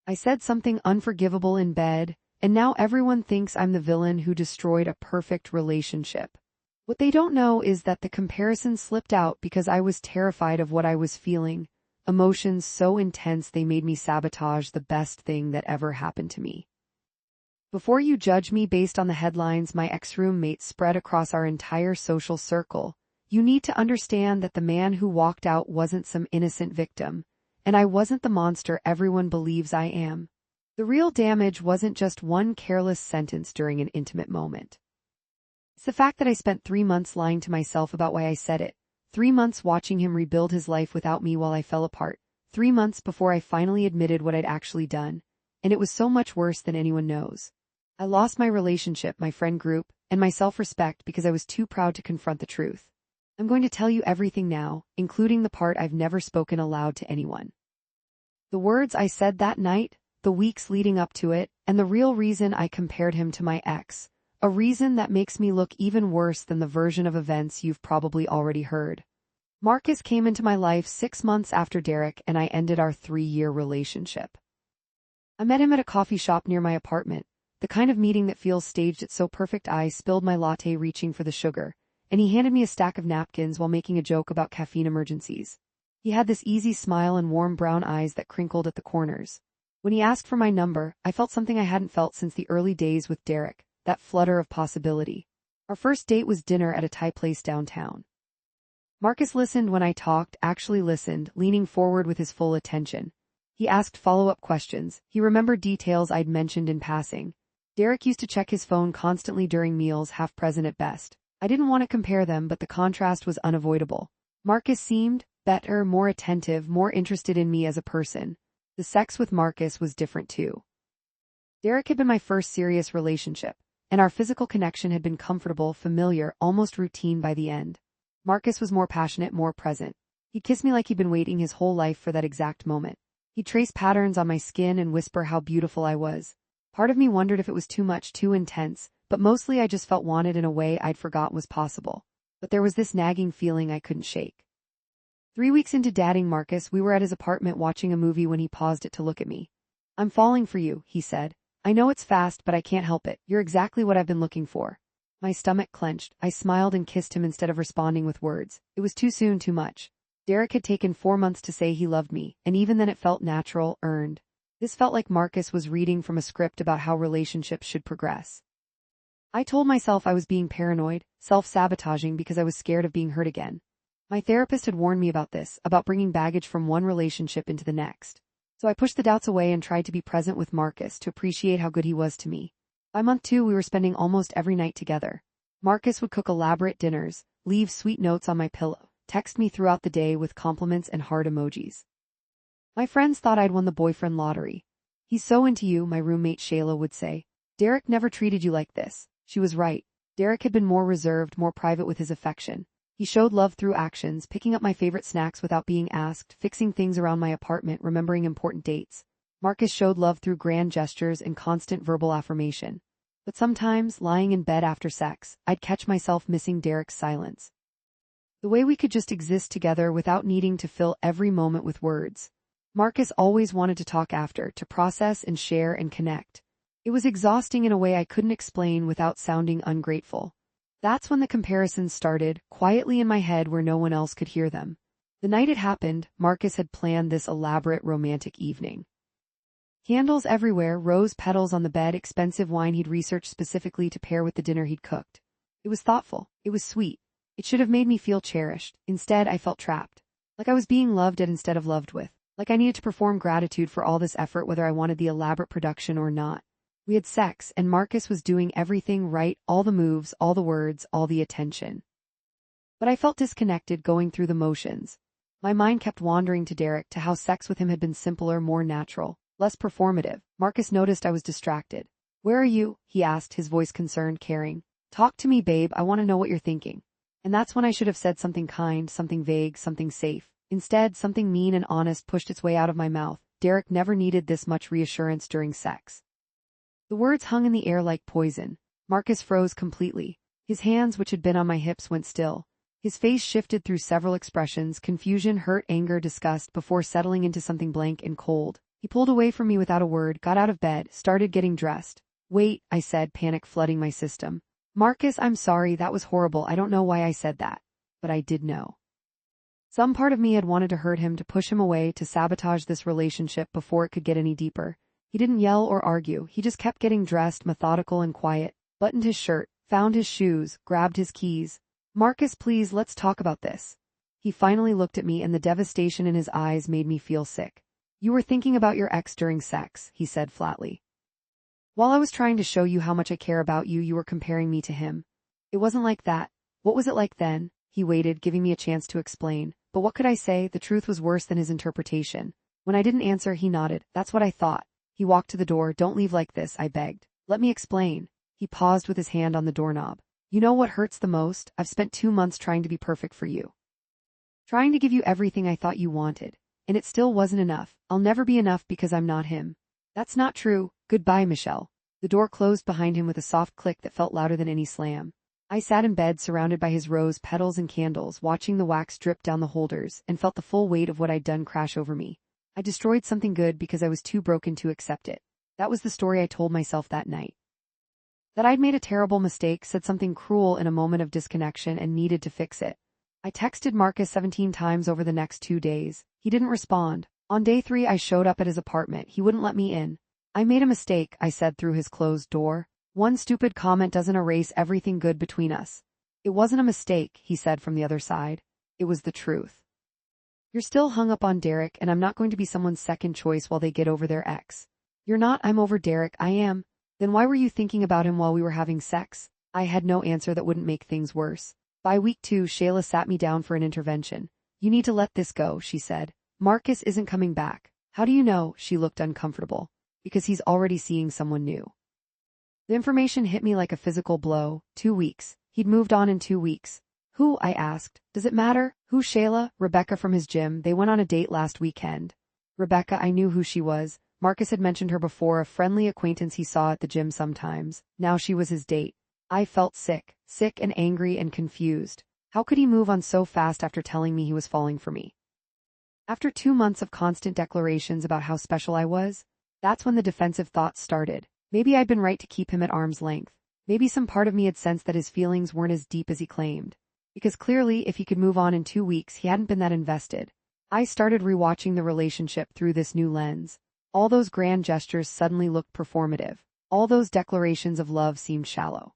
I said something unforgivable in bed, and now everyone thinks I'm the villain who destroyed a perfect relationship. What they don't know is that the comparison slipped out because I was terrified of what I was feeling, emotions so intense they made me sabotage the best thing that ever happened to me. Before you judge me based on the headlines my ex-roommate spread across our entire social circle, you need to understand that the man who walked out wasn't some innocent victim, and I wasn't the monster everyone believes I am. The real damage wasn't just one careless sentence during an intimate moment. It's the fact that I spent 3 months lying to myself about why I said it, 3 months watching him rebuild his life without me while I fell apart, 3 months before I finally admitted what I'd actually done, and it was so much worse than anyone knows. I lost my relationship, my friend group, and my self-respect because I was too proud to confront the truth. I'm going to tell you everything now, including the part I've never spoken aloud to anyone. The words I said that night, the weeks leading up to it, and the real reason I compared him to my ex, a reason that makes me look even worse than the version of events you've probably already heard. Marcus came into my life 6 months after Derek and I ended our 3-year relationship. I met him at a coffee shop near my apartment, the kind of meeting that feels staged. It's so perfect I spilled my latte reaching for the sugar, and he handed me a stack of napkins while making a joke about caffeine emergencies. He had this easy smile and warm brown eyes that crinkled at the corners. When he asked for my number, I felt something I hadn't felt since the early days with Derek, that flutter of possibility. Our first date was dinner at a Thai place downtown. Marcus listened when I talked, actually listened, leaning forward with his full attention. He asked follow-up questions. He remembered details I'd mentioned in passing. Derek used to check his phone constantly during meals, half present at best. I didn't want to compare them, but the contrast was unavoidable. Marcus seemed better, more attentive, more interested in me as a person. The sex with Marcus was different too. Derek had been my first serious relationship, and our physical connection had been comfortable, familiar, almost routine by the end. Marcus was more passionate, more present. He'd kiss me like he'd been waiting his whole life for that exact moment. He'd trace patterns on my skin and whisper how beautiful I was. Part of me wondered if it was too much, too intense, but mostly I just felt wanted in a way I'd forgot was possible. But there was this nagging feeling I couldn't shake. 3 weeks into dating Marcus, we were at his apartment watching a movie when he paused it to look at me. "I'm falling for you," he said. "I know it's fast, but I can't help it. You're exactly what I've been looking for." My stomach clenched. I smiled and kissed him instead of responding with words. It was too soon, too much. Derek had taken 4 months to say he loved me, and even then it felt natural, earned. This felt like Marcus was reading from a script about how relationships should progress. I told myself I was being paranoid, self-sabotaging because I was scared of being hurt again. My therapist had warned me about this, about bringing baggage from one relationship into the next. So I pushed the doubts away and tried to be present with Marcus, to appreciate how good he was to me. By month 2, we were spending almost every night together. Marcus would cook elaborate dinners, leave sweet notes on my pillow, text me throughout the day with compliments and heart emojis. My friends thought I'd won the boyfriend lottery. "He's so into you," my roommate Shayla would say. "Derek never treated you like this." She was right. Derek had been more reserved, more private with his affection. He showed love through actions, picking up my favorite snacks without being asked, fixing things around my apartment, remembering important dates. Marcus showed love through grand gestures and constant verbal affirmation. But sometimes, lying in bed after sex, I'd catch myself missing Derek's silence. The way we could just exist together without needing to fill every moment with words. Marcus always wanted to talk after, to process and share and connect. It was exhausting in a way I couldn't explain without sounding ungrateful. That's when the comparisons started, quietly in my head where no one else could hear them. The night it happened, Marcus had planned this elaborate romantic evening. Candles everywhere, rose petals on the bed, expensive wine he'd researched specifically to pair with the dinner he'd cooked. It was thoughtful. It was sweet. It should have made me feel cherished. Instead, I felt trapped. Like I was being loved at instead of loved with. Like I needed to perform gratitude for all this effort whether I wanted the elaborate production or not. We had sex, and Marcus was doing everything right, all the moves, all the words, all the attention. But I felt disconnected, going through the motions. My mind kept wandering to Derek, to how sex with him had been simpler, more natural, less performative. Marcus noticed I was distracted. "Where are you?" he asked, his voice concerned, caring. "Talk to me, babe, I want to know what you're thinking." And that's when I should have said something kind, something vague, something safe. Instead, something mean and honest pushed its way out of my mouth. Derek never needed this much reassurance during sex. The words hung in the air like poison. Marcus froze completely. His hands, which had been on my hips, went still. His face shifted through several expressions, confusion, hurt, anger, disgust, before settling into something blank and cold. He pulled away from me without a word, got out of bed, started getting dressed. Wait, I said, panic flooding my system. Marcus, I'm sorry, that was horrible. I don't know why I said that. But I did know. Some part of me had wanted to hurt him, to push him away, to sabotage this relationship before it could get any deeper. He didn't yell or argue. He just kept getting dressed, methodical and quiet, buttoned his shirt, found his shoes, grabbed his keys. Marcus, please, let's talk about this. He finally looked at me, and the devastation in his eyes made me feel sick. You were thinking about your ex during sex, he said flatly. While I was trying to show you how much I care about you, you were comparing me to him. It wasn't like that. What was it like then? He waited, giving me a chance to explain. But what could I say? The truth was worse than his interpretation. When I didn't answer, he nodded. That's what I thought. He walked to the door. Don't leave like this, I begged. Let me explain. He paused with his hand on the doorknob. You know what hurts the most? I've spent 2 months trying to be perfect for you. Trying to give you everything I thought you wanted. And it still wasn't enough. I'll never be enough because I'm not him. That's not true. Goodbye, Michelle. The door closed behind him with a soft click that felt louder than any slam. I sat in bed surrounded by his rose petals and candles, watching the wax drip down the holders, and felt the full weight of what I'd done crash over me. I destroyed something good because I was too broken to accept it. That was the story I told myself that night. That I'd made a terrible mistake, said something cruel in a moment of disconnection, and needed to fix it. I texted Marcus 17 times over the next 2 days. He didn't respond. On day 3, I showed up at his apartment. He wouldn't let me in. I made a mistake, I said through his closed door. One stupid comment doesn't erase everything good between us. It wasn't a mistake, he said from the other side. It was the truth. You're still hung up on Derek, and I'm not going to be someone's second choice while they get over their ex. You're not. I'm over Derek. I am. Then why were you thinking about him while we were having sex? I had no answer that wouldn't make things worse. By week 2, Shayla sat me down for an intervention. You need to let this go, she said. Marcus isn't coming back. How do you know? She looked uncomfortable. Because he's already seeing someone new. The information hit me like a physical blow. 2 weeks. He'd moved on in 2 weeks. Who? I asked. Does it matter? Who? Shayla? Rebecca from his gym. They went on a date last weekend. Rebecca, I knew who she was. Marcus had mentioned her before, a friendly acquaintance he saw at the gym sometimes. Now she was his date. I felt sick and angry and confused. How could he move on so fast after telling me he was falling for me? After 2 months of constant declarations about how special I was, that's when the defensive thoughts started. Maybe I'd been right to keep him at arm's length. Maybe some part of me had sensed that his feelings weren't as deep as he claimed. Because clearly, if he could move on in 2 weeks, he hadn't been that invested. I started rewatching the relationship through this new lens. All those grand gestures suddenly looked performative. All those declarations of love seemed shallow.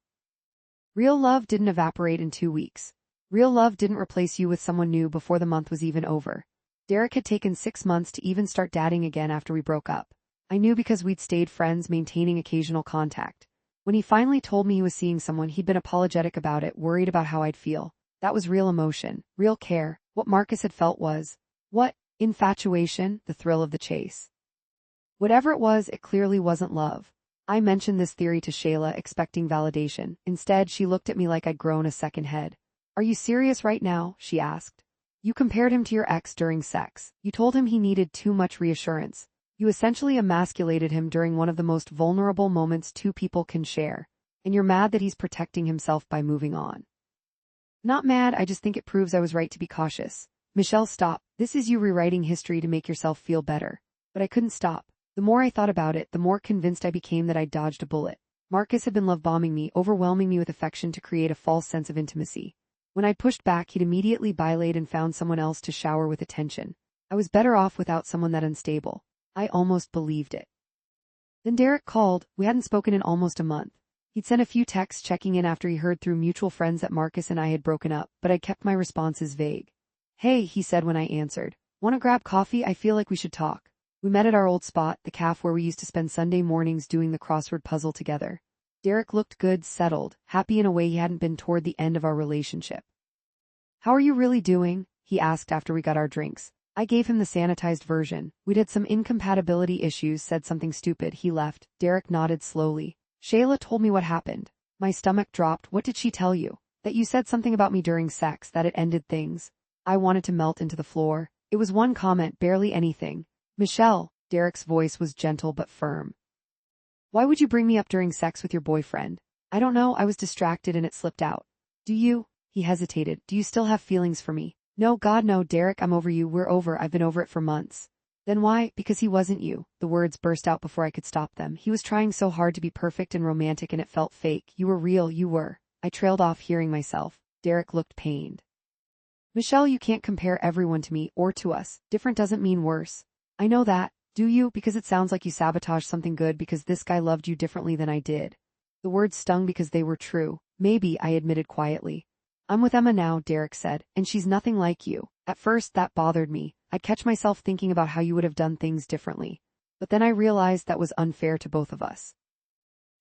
Real love didn't evaporate in 2 weeks. Real love didn't replace you with someone new before the month was even over. Derek had taken 6 months to even start dating again after we broke up. I knew because we'd stayed friends, maintaining occasional contact. When he finally told me he was seeing someone, he'd been apologetic about it, worried about how I'd feel. That was real emotion, real care. What Marcus had felt was, what? Infatuation, the thrill of the chase. Whatever it was, it clearly wasn't love. I mentioned this theory to Shayla, expecting validation. Instead, she looked at me like I'd grown a second head. Are you serious right now? She asked. You compared him to your ex during sex. You told him he needed too much reassurance. You essentially emasculated him during one of the most vulnerable moments 2 people can share. And you're mad that he's protecting himself by moving on. Not mad, I just think it proves I was right to be cautious. Michelle, stop. This is you rewriting history to make yourself feel better. But I couldn't stop. The more I thought about it, the more convinced I became that I'd dodged a bullet. Marcus had been love-bombing me, overwhelming me with affection to create a false sense of intimacy. When I pushed back, he'd immediately violate and found someone else to shower with attention. I was better off without someone that unstable. I almost believed it. Then Derek called. We hadn't spoken in almost a month. He'd sent a few texts checking in after he heard through mutual friends that Marcus and I had broken up, but I kept my responses vague. Hey, he said when I answered. Want to grab coffee? I feel like we should talk. We met at our old spot, the cafe where we used to spend Sunday mornings doing the crossword puzzle together. Derek looked good, settled, happy in a way he hadn't been toward the end of our relationship. How are you really doing? He asked after we got our drinks. I gave him the sanitized version. We'd had some incompatibility issues, said something stupid. He left. Derek nodded slowly. Shayla told me what happened. My stomach dropped. What did she tell you? That you said something about me during sex, that it ended things. I wanted to melt into the floor. It was one comment, barely anything. Michelle, Derek's voice was gentle but firm. Why would you bring me up during sex with your boyfriend? I don't know, I was distracted and it slipped out. Do you? He hesitated. Do you still have feelings for me? No, God no, Derek, I'm over you. We're over. I've been over it for months. Then why? Because he wasn't you. The words burst out before I could stop them. He was trying so hard to be perfect and romantic and it felt fake. You were real, you were. I trailed off, hearing myself. Derek looked pained. Michelle, you can't compare everyone to me or to us. Different doesn't mean worse. I know that. Do you? Because it sounds like you sabotaged something good because this guy loved you differently than I did. The words stung because they were true. Maybe, I admitted quietly. I'm with Emma now, Derek said, and she's nothing like you. At first, that bothered me. I'd catch myself thinking about how you would have done things differently. But then I realized that was unfair to both of us.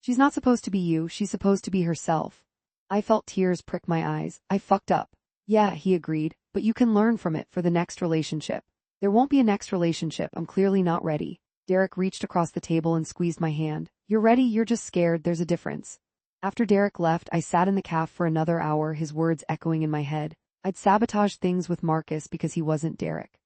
She's not supposed to be you, she's supposed to be herself. I felt tears prick my eyes. I fucked up. Yeah, he agreed, but you can learn from it for the next relationship. There won't be a next relationship, I'm clearly not ready. Derek reached across the table and squeezed my hand. You're ready, you're just scared, there's a difference. After Derek left, I sat in the cafe for another hour, his words echoing in my head. I'd sabotaged things with Marcus because he wasn't Derek.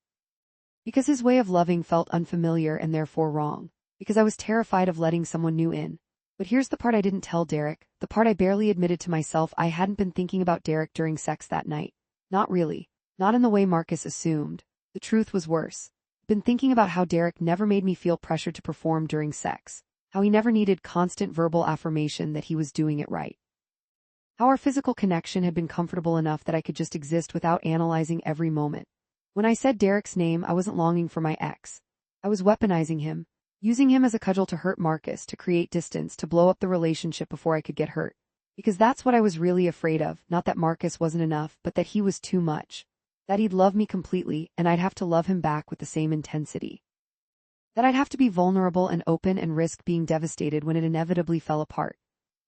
Because his way of loving felt unfamiliar and therefore wrong. Because I was terrified of letting someone new in. But here's the part I didn't tell Derek, the part I barely admitted to myself. I hadn't been thinking about Derek during sex that night. Not really. Not in the way Marcus assumed. The truth was worse. Been thinking about how Derek never made me feel pressured to perform during sex. How he never needed constant verbal affirmation that he was doing it right. How our physical connection had been comfortable enough that I could just exist without analyzing every moment. When I said Derek's name, I wasn't longing for my ex. I was weaponizing him, using him as a cudgel to hurt Marcus, to create distance, to blow up the relationship before I could get hurt. Because that's what I was really afraid of, not that Marcus wasn't enough, but that he was too much. That he'd love me completely, and I'd have to love him back with the same intensity. That I'd have to be vulnerable and open and risk being devastated when it inevitably fell apart.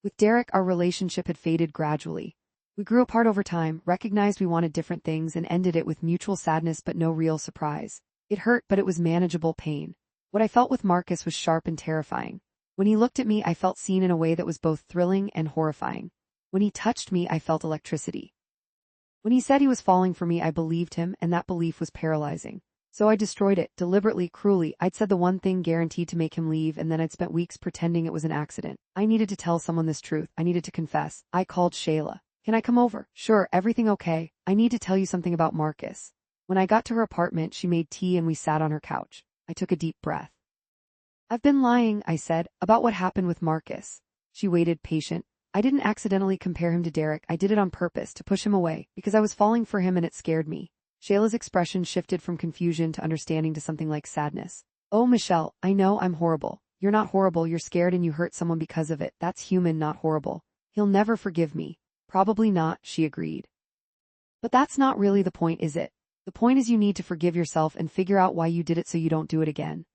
With Derek, our relationship had faded gradually. We grew apart over time, recognized we wanted different things, and ended it with mutual sadness but no real surprise. It hurt, but it was manageable pain. What I felt with Marcus was sharp and terrifying. When he looked at me, I felt seen in a way that was both thrilling and horrifying. When he touched me, I felt electricity. When he said he was falling for me, I believed him, and that belief was paralyzing. So I destroyed it, deliberately, cruelly. I'd said the one thing guaranteed to make him leave, and then I'd spent weeks pretending it was an accident. I needed to tell someone this truth. I needed to confess. I called Shayla. Can I come over? Sure, everything okay? I need to tell you something about Marcus. When I got to her apartment, she made tea and we sat on her couch. I took a deep breath. I've been lying, I said, about what happened with Marcus. She waited, patient. I didn't accidentally compare him to Derek. I did it on purpose, to push him away, because I was falling for him and it scared me. Shayla's expression shifted from confusion to understanding to something like sadness. Oh, Michelle, I know I'm horrible. You're not horrible, you're scared and you hurt someone because of it. That's human, not horrible. He'll never forgive me. Probably not, she agreed. But that's not really the point, is it? The point is you need to forgive yourself and figure out why you did it so you don't do it again.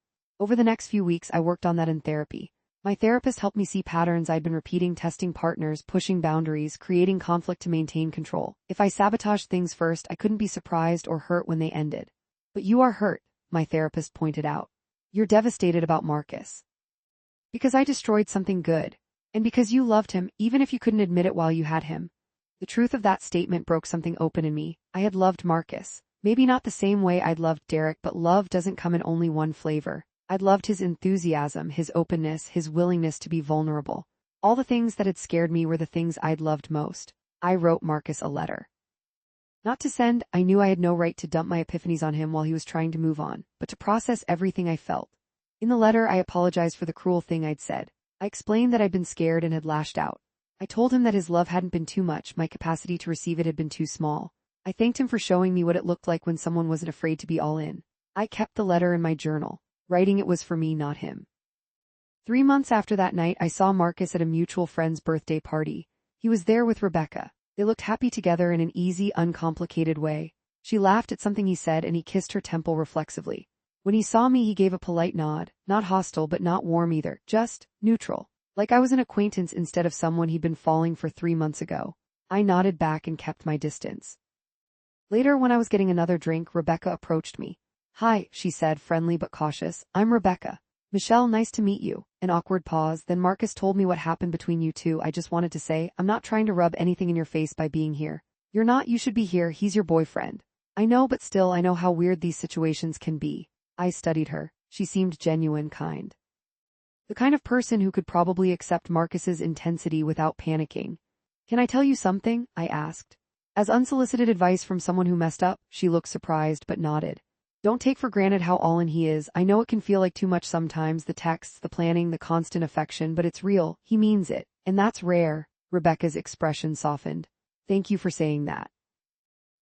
Over the next few weeks, I worked on that in therapy. My therapist helped me see patterns I'd been repeating, testing partners, pushing boundaries, creating conflict to maintain control. If I sabotaged things first, I couldn't be surprised or hurt when they ended. But you are hurt, my therapist pointed out. You're devastated about Marcus. Because I destroyed something good. And because you loved him, even if you couldn't admit it while you had him. The truth of that statement broke something open in me. I had loved Marcus. Maybe not the same way I'd loved Derek, but love doesn't come in only one flavor. I'd loved his enthusiasm, his openness, his willingness to be vulnerable. All the things that had scared me were the things I'd loved most. I wrote Marcus a letter. Not to send, I knew I had no right to dump my epiphanies on him while he was trying to move on, but to process everything I felt. In the letter, I apologized for the cruel thing I'd said. I explained that I'd been scared and had lashed out. I told him that his love hadn't been too much, my capacity to receive it had been too small. I thanked him for showing me what it looked like when someone wasn't afraid to be all in. I kept the letter in my journal. Writing it was for me, not him. 3 months after that night, I saw Marcus at a mutual friend's birthday party. He was there with Rebecca. They looked happy together in an easy, uncomplicated way. She laughed at something he said and he kissed her temple reflexively. When he saw me, he gave a polite nod, not hostile but not warm either, just neutral. Like I was an acquaintance instead of someone he'd been falling for 3 months ago. I nodded back and kept my distance. Later, when I was getting another drink, Rebecca approached me. Hi, she said, friendly but cautious. I'm Rebecca. Michelle, nice to meet you. An awkward pause, then Marcus told me what happened between you two. I just wanted to say, I'm not trying to rub anything in your face by being here. You're not, you should be here, he's your boyfriend. I know, but still, I know how weird these situations can be. I studied her. She seemed genuine, kind. The kind of person who could probably accept Marcus's intensity without panicking. Can I tell you something? I asked. As unsolicited advice from someone who messed up, she looked surprised but nodded. Don't take for granted how all-in he is. I know it can feel like too much sometimes, the texts, the planning, the constant affection, but it's real. He means it. And that's rare. Rebecca's expression softened. Thank you for saying that.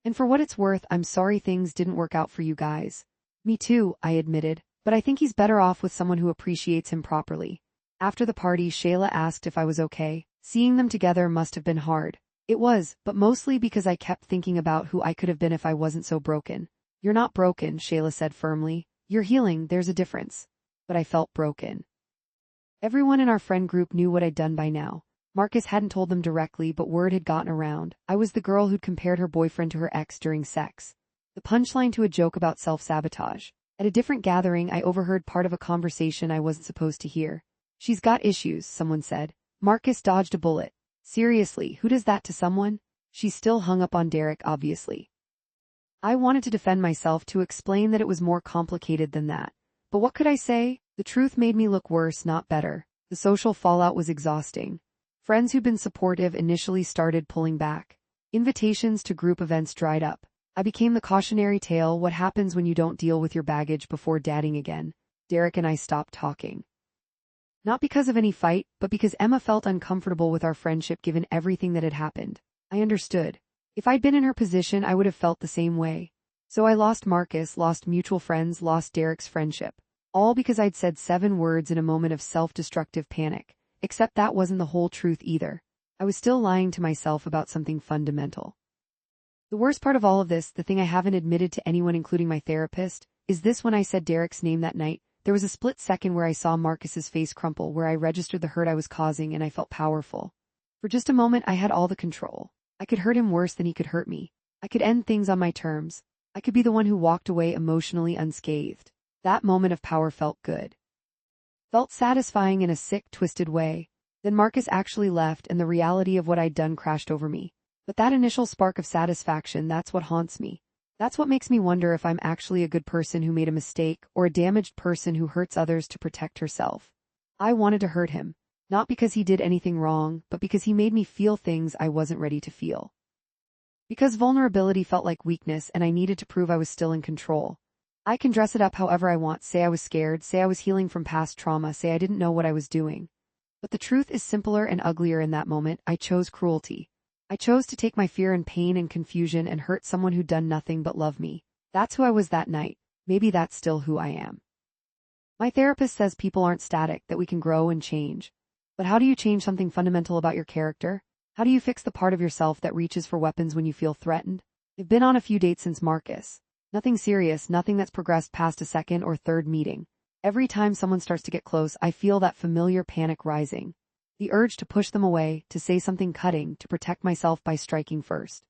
And for what it's worth, I'm sorry things didn't work out for you guys. Me too, I admitted, but I think he's better off with someone who appreciates him properly. After the party, Shayla asked if I was okay. Seeing them together must have been hard. It was, but mostly because I kept thinking about who I could have been if I wasn't so broken. You're not broken, Shayla said firmly. You're healing, there's a difference. But I felt broken. Everyone in our friend group knew what I'd done by now. Marcus hadn't told them directly, but word had gotten around. I was the girl who'd compared her boyfriend to her ex during sex. The punchline to a joke about self-sabotage. At a different gathering, I overheard part of a conversation I wasn't supposed to hear. She's got issues, someone said. Marcus dodged a bullet. Seriously, who does that to someone? She's still hung up on Derek, obviously. I wanted to defend myself, to explain that it was more complicated than that. But what could I say? The truth made me look worse, not better. The social fallout was exhausting. Friends who'd been supportive initially started pulling back. Invitations to group events dried up. I became the cautionary tale, what happens when you don't deal with your baggage before dating again. Derek and I stopped talking. Not because of any fight, but because Emma felt uncomfortable with our friendship given everything that had happened. I understood. If I'd been in her position, I would have felt the same way. So I lost Marcus, lost mutual friends, lost Derek's friendship. All because I'd said 7 words in a moment of self-destructive panic. Except that wasn't the whole truth either. I was still lying to myself about something fundamental. The worst part of all of this, the thing I haven't admitted to anyone including my therapist, is this: when I said Derek's name that night, there was a split second where I saw Marcus's face crumple, where I registered the hurt I was causing, and I felt powerful. For just a moment I had all the control. I could hurt him worse than he could hurt me. I could end things on my terms. I could be the one who walked away emotionally unscathed. That moment of power felt good. Felt satisfying in a sick, twisted way. Then Marcus actually left and the reality of what I'd done crashed over me. But that initial spark of satisfaction, that's what haunts me. That's what makes me wonder if I'm actually a good person who made a mistake, or a damaged person who hurts others to protect herself. I wanted to hurt him, not because he did anything wrong, but because he made me feel things I wasn't ready to feel. Because vulnerability felt like weakness and I needed to prove I was still in control. I can dress it up however I want, say I was scared, say I was healing from past trauma, say I didn't know what I was doing. But the truth is simpler and uglier in that moment. I chose cruelty. I chose to take my fear and pain and confusion and hurt someone who'd done nothing but love me. That's who I was that night. Maybe that's still who I am. My therapist says people aren't static, that we can grow and change. But how do you change something fundamental about your character? How do you fix the part of yourself that reaches for weapons when you feel threatened? I've been on a few dates since Marcus. Nothing serious, nothing that's progressed past a second or third meeting. Every time someone starts to get close, I feel that familiar panic rising. The urge to push them away, to say something cutting, to protect myself by striking first.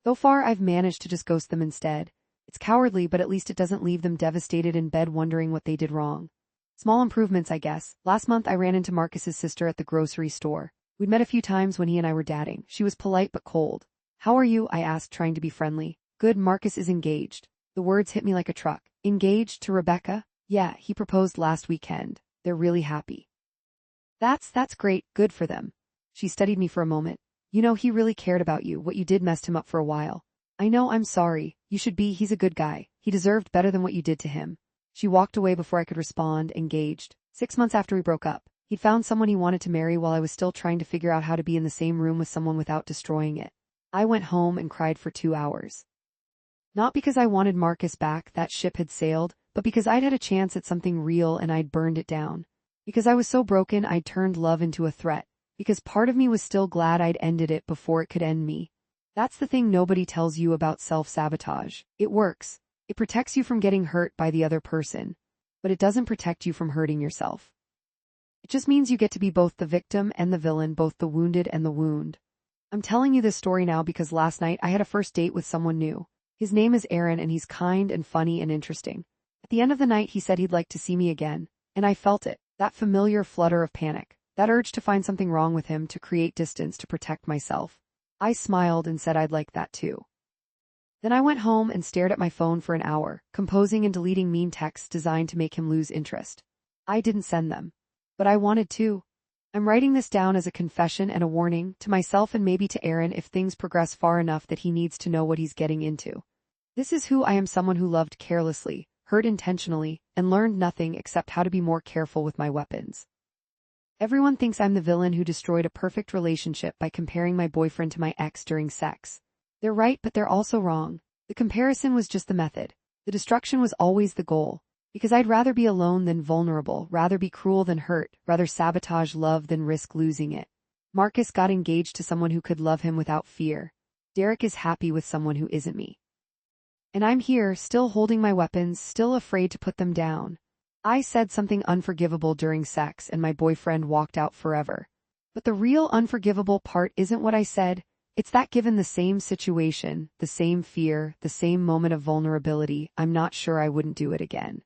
So far, I've managed to just ghost them instead. It's cowardly, but at least it doesn't leave them devastated in bed wondering what they did wrong. Small improvements, I guess. Last month, I ran into Marcus's sister at the grocery store. We'd met a few times when he and I were dating. She was polite but cold. How are you? I asked, trying to be friendly. Good, Marcus is engaged. The words hit me like a truck. Engaged to Rebecca? Yeah, he proposed last weekend. They're really happy. That's great, good for them. She studied me for a moment. You know, he really cared about you. What you did messed him up for a while. I know, I'm sorry. You should be. He's a good guy. He deserved better than what you did to him. She walked away before I could respond. Engaged. 6 months after we broke up. He'd found someone he wanted to marry while I was still trying to figure out how to be in the same room with someone without destroying it. I went home and cried for 2 hours. Not because I wanted Marcus back, that ship had sailed, but because I'd had a chance at something real and I'd burned it down. Because I was so broken I'd turned love into a threat. Because part of me was still glad I'd ended it before it could end me. That's the thing nobody tells you about self-sabotage. It works. It protects you from getting hurt by the other person. But it doesn't protect you from hurting yourself. It just means you get to be both the victim and the villain, both the wounded and the wound. I'm telling you this story now because last night I had a first date with someone new. His name is Aaron and he's kind and funny and interesting. At the end of the night he said he'd like to see me again, and I felt it, that familiar flutter of panic, that urge to find something wrong with him, to create distance, to protect myself. I smiled and said I'd like that too. Then I went home and stared at my phone for an hour, composing and deleting mean texts designed to make him lose interest. I didn't send them. But I wanted to. I'm writing this down as a confession and a warning, to myself and maybe to Aaron if things progress far enough that he needs to know what he's getting into. This is who I am, someone who loved carelessly, hurt intentionally, and learned nothing except how to be more careful with my weapons. Everyone thinks I'm the villain who destroyed a perfect relationship by comparing my boyfriend to my ex during sex. They're right, but they're also wrong. The comparison was just the method. The destruction was always the goal. Because I'd rather be alone than vulnerable, rather be cruel than hurt, rather sabotage love than risk losing it. Marcus got engaged to someone who could love him without fear. Derek is happy with someone who isn't me. And I'm here, still holding my weapons, still afraid to put them down. I said something unforgivable during sex and my boyfriend walked out forever. But the real unforgivable part isn't what I said, it's that given the same situation, the same fear, the same moment of vulnerability, I'm not sure I wouldn't do it again.